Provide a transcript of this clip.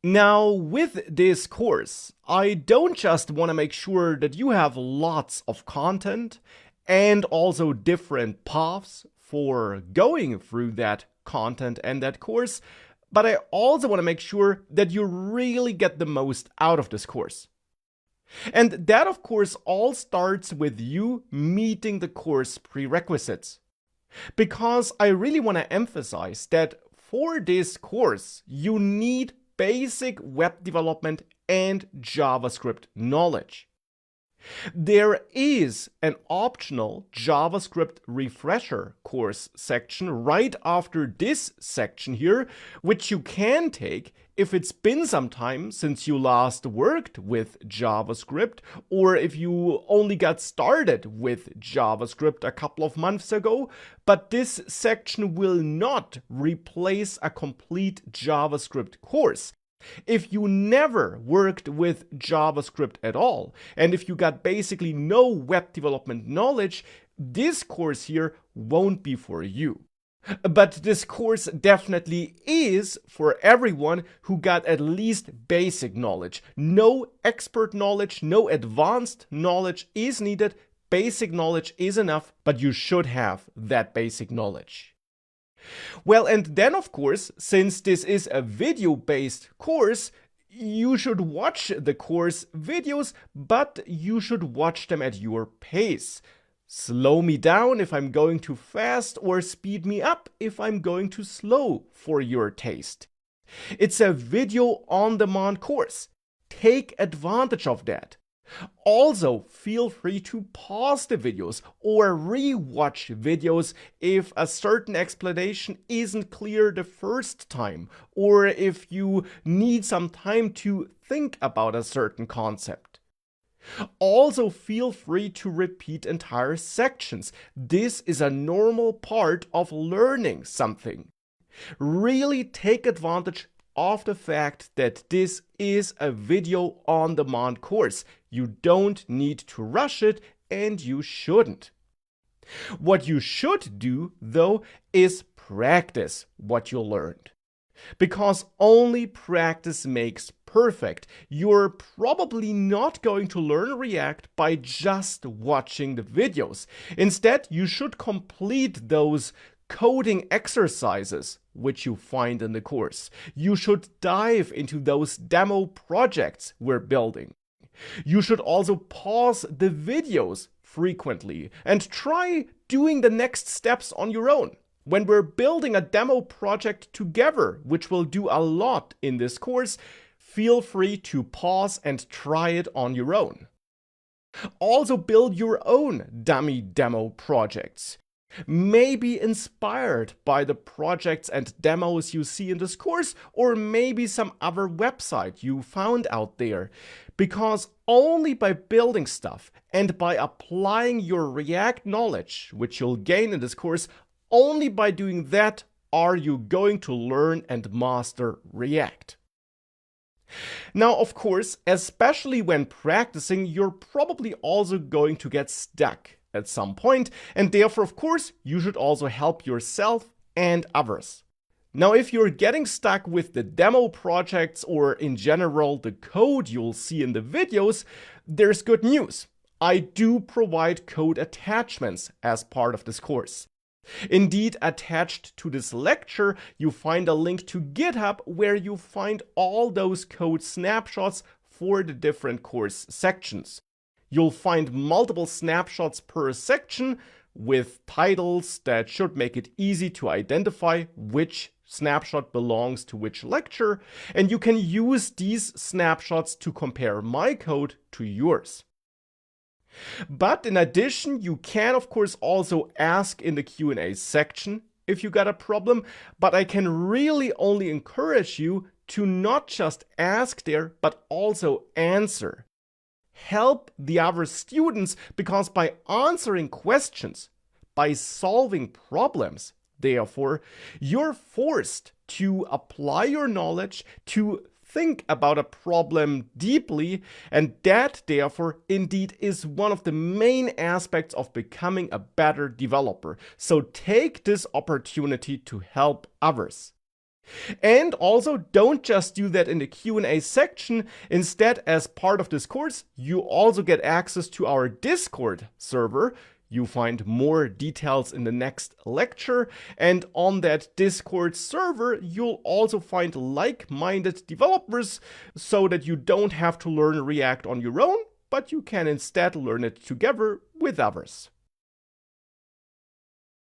Now, with this course, I don't just want to make sure that you have lots of content and also different paths for going through that content and that course, but I also want to make sure that you really get the most out of this course. And that, of course, all starts with you meeting the course prerequisites. Because I really want to emphasize that for this course, you need basic web development and JavaScript knowledge. There is an optional JavaScript refresher course section right after this section here, which you can take if it's been some time since you last worked with JavaScript, or if you only got started with JavaScript a couple of months ago. But this section will not replace a complete JavaScript course. If you never worked with JavaScript at all, and if you got basically no web development knowledge, this course here won't be for you. But this course definitely is for everyone who got at least basic knowledge. No expert knowledge, no advanced knowledge is needed. Basic knowledge is enough, but you should have that basic knowledge. Well, and then of course, since this is a video-based course, you should watch the course videos, but you should watch them at your pace. Slow me down if I'm going too fast, or speed me up if I'm going too slow for your taste. It's a video on-demand course. Take advantage of that. Also, feel free to pause the videos or re-watch videos if a certain explanation isn't clear the first time, or if you need some time to think about a certain concept. Also, feel free to repeat entire sections. This is a normal part of learning something. Really take advantage of the fact that this is a video on demand course. You don't need to rush it, and you shouldn't. What you should do, though, is practice what you learned. Because only practice makes perfect. You're probably not going to learn React by just watching the videos. Instead, you should complete those coding exercises which you find in the course. You should dive into those demo projects we're building. You should also pause the videos frequently and try doing the next steps on your own. When we're building a demo project together, which we'll do a lot in this course, feel free to pause and try it on your own. Also build your own dummy demo projects. Maybe inspired by the projects and demos you see in this course, or maybe some other website you found out there. Because only by building stuff and by applying your React knowledge, which you'll gain in this course, only by doing that are you going to learn and master React. Now, of course, especially when practicing, you're probably also going to get stuck at some point, and therefore, of course, you should also help yourself and others. Now, if you're getting stuck with the demo projects or in general the code you'll see in the videos, there's good news. I do provide code attachments as part of this course. Indeed, attached to this lecture, you find a link to GitHub where you find all those code snapshots for the different course sections. You'll find multiple snapshots per section with titles that should make it easy to identify which snapshot belongs to which lecture, and you can use these snapshots to compare my code to yours. But in addition, you can of course also ask in the Q&A section if you got a problem, but I can really only encourage you to not just ask there, but also answer. Help the other students, because by answering questions, by solving problems, therefore, you're forced to apply your knowledge, to think about a problem deeply, and that, therefore, indeed is one of the main aspects of becoming a better developer. So take this opportunity to help others. And also, don't just do that in the Q&A section. Instead, as part of this course, you also get access to our Discord server. You find more details in the next lecture. And on that Discord server, you'll also find like-minded developers so that you don't have to learn React on your own, but you can instead learn it together with others.